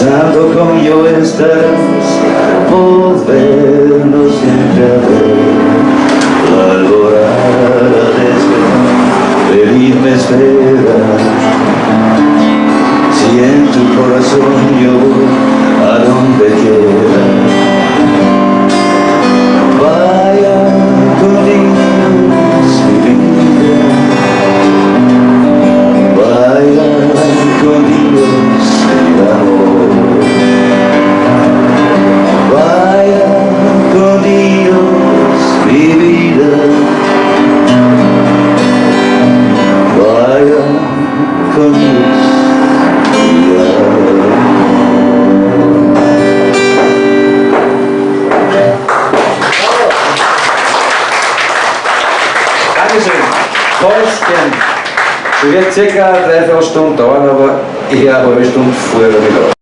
Santo como estás, volvernos siempre a ver. La alborada de feliz me espera. Si en tu corazón yo voy a donde quiera, vaya con Dios mi vida, vaya con Dios mi amor, vaya con Dios mi vida, vaya con Dios. Es wird circa 3-4 Stunden dauern, aber ich habe eine Stunde früher wieder.